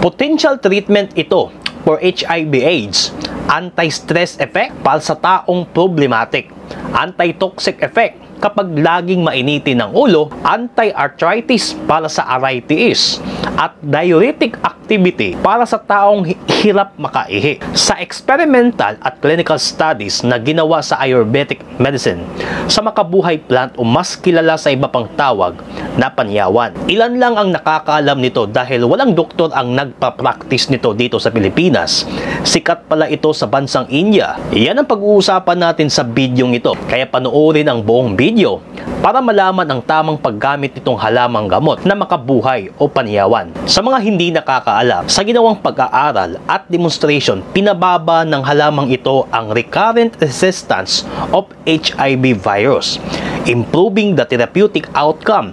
Potential treatment ito for HIV/AIDS, anti-stress effect para sa taong problematic, anti-toxic effect kapag laging mainitin ng ulo, anti-arthritis para sa arthritis, at diuretic activity para sa taong hirap makaihi. Sa experimental at clinical studies na ginawa sa Ayurvedic medicine, sa makabuhay plant o mas kilala sa iba pang tawag na panyawan. Ilan lang ang nakakaalam nito dahil walang doktor ang nagpa-practice nito dito sa Pilipinas. Sikat pala ito sa bansang India. Yan ang pag-uusapan natin sa bidyong ito. Kaya panoorin ang buong video para malaman ang tamang paggamit nitong halamang gamot na makabuhay o panyawan. Sa mga hindi nakakaalam, sa ginawang pag-aaral at demonstration, pinababa ng halamang ito ang recurrent resistance of HIV virus, improving the therapeutic outcome.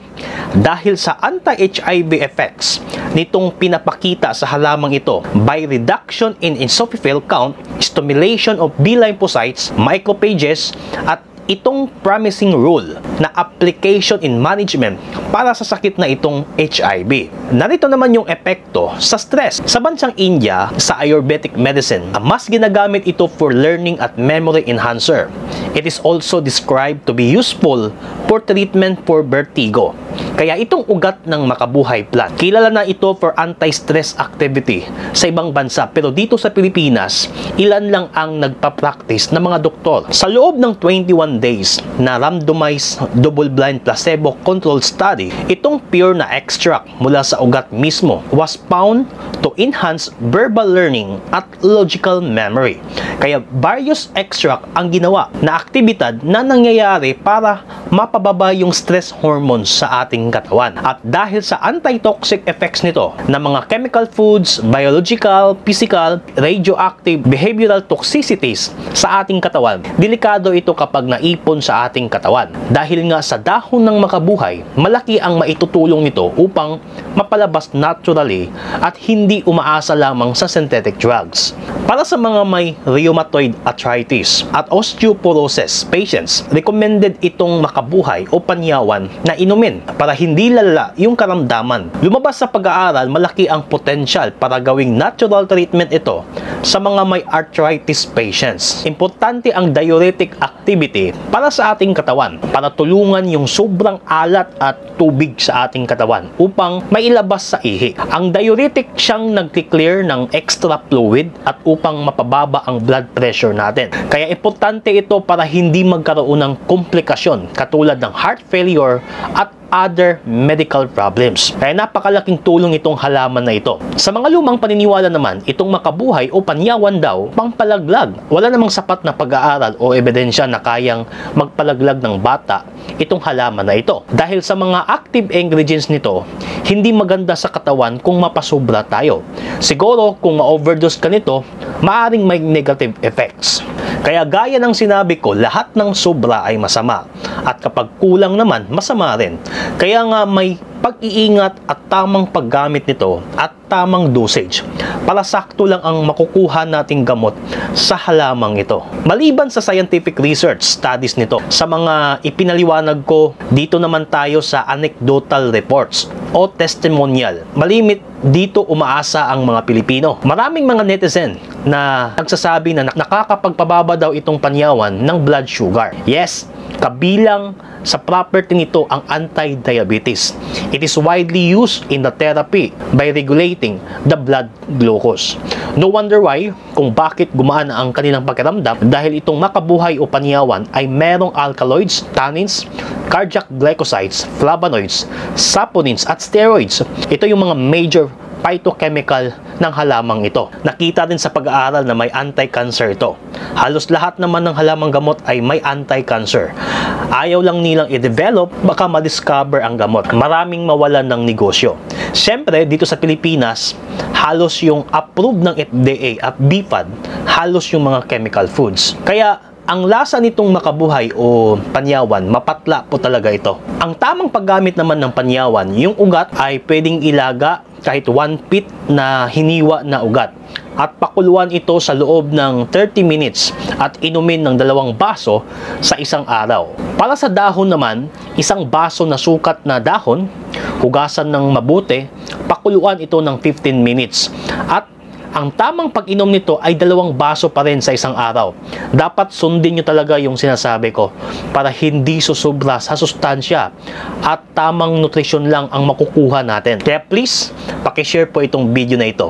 Dahil sa anti-HIV effects nitong pinapakita sa halamang ito by reduction in eosinophil count, stimulation of B lymphocytes, macrophages, at itong promising role na application in management para sa sakit na itong HIV. Narito naman yung epekto sa stress. Sa bansang India, sa Ayurvedic medicine, mas ginagamit ito for learning at memory enhancer. It is also described to be useful for treatment for vertigo. Kaya itong ugat ng makabuhay plant, kilala na ito for anti-stress activity sa ibang bansa, pero dito sa Pilipinas, ilan lang ang nagpa-practice na mga doktor. Sa loob ng 21 days na randomized double-blind placebo-controlled study, itong pure na extract mula sa ugat mismo was found to enhance verbal learning at logical memory. Kaya various extract ang ginawa na aktibidad na nangyayari para mapababa yung stress hormones sa ating katawan. At dahil sa anti-toxic effects nito na mga chemical foods, biological, physical, radioactive, behavioral toxicities sa ating katawan, delikado ito kapag naipon sa ating katawan. Dahil nga sa dahon ng makabuhay, malaki ang maitutulong nito upang mapalabas naturally at hindi umaasa lamang sa synthetic drugs. Para sa mga may rheumatoid arthritis at osteoporosis patients, recommended itong makabuhay o panyawan na inumin para hindi lala yung karamdaman. Lumabas sa pag-aaral, malaki ang potential para gawing natural treatment ito sa mga may arthritis patients. Importante ang diuretic activity para sa ating katawan para tulungan yung sobrang alat at tubig sa ating katawan upang mailabas sa ihi. Ang diuretic siyang nag-clear ng extra fluid at upang mapababa ang blood pressure natin. Kaya importante ito para hindi magkaroon ng komplikasyon katulad ng heart failure at other medical problems. Kaya napakalaking tulong itong halaman na ito. Sa mga lumang paniniwala naman, itong makabuhay o panyawan daw, pangpalaglag. Wala namang sapat na pag-aaral o ebidensya na kayang magpalaglag ng bata itong halaman na ito. Dahil sa mga active ingredients nito, hindi maganda sa katawan kung mapasobra tayo. Siguro kung ma-overdose ka nito, maaring may negative effects. Kaya gaya ng sinabi ko, lahat ng sobra ay masama. At kapag kulang naman, masama rin. Kaya nga may pag-iingat at tamang paggamit nito at tamang dosage para sakto lang ang makukuha nating gamot sa halamang ito. Maliban sa scientific research studies nito, sa mga ipinaliwanag ko, dito naman tayo sa anecdotal reports o testimonial. Malimit dito umaasa ang mga Pilipino. Maraming mga netizen na nagsasabi na nakakapagpababa daw itong panyawan ng blood sugar. Yes, kabilang sa property nito ang anti-diabetes. It is widely used in the therapy by regulating the blood glucose. No wonder why kung bakit gumaan ang kanilang pakiramdam dahil itong makabuhay o panyawan ay merong alkaloids, tannins, cardiac glycosides, flavonoids, saponins at steroids. Ito yung mga major phytochemical ng halamang ito. Nakita din sa pag-aaral na may anti-cancer ito. Halos lahat naman ng halamang gamot ay may anti-cancer. Ayaw lang nilang i-develop, baka ma-discover ang gamot. Maraming mawalan ng negosyo. Siyempre, dito sa Pilipinas, halos yung approved ng FDA at BFAD, halos yung mga chemical foods. Kaya, ang lasa nitong makabuhay o panyawan, mapatla po talaga ito. Ang tamang paggamit naman ng panyawan, yung ugat ay pwedeng ilaga kahit 1 feet na hiniwa na ugat. at pakuluan ito sa loob ng 30 minutes at inumin ng 2 baso sa isang araw. Para sa dahon naman, isang baso na sukat na dahon, hugasan ng mabuti, pakuluan ito ng 15 minutes at ang tamang pag-inom nito ay 2 baso pa rin sa isang araw. Dapat sundin nyo talaga yung sinasabi ko para hindi susobra sa sustansya at tamang nutrisyon lang ang makukuha natin. Kaya please, pakishare po itong video na ito.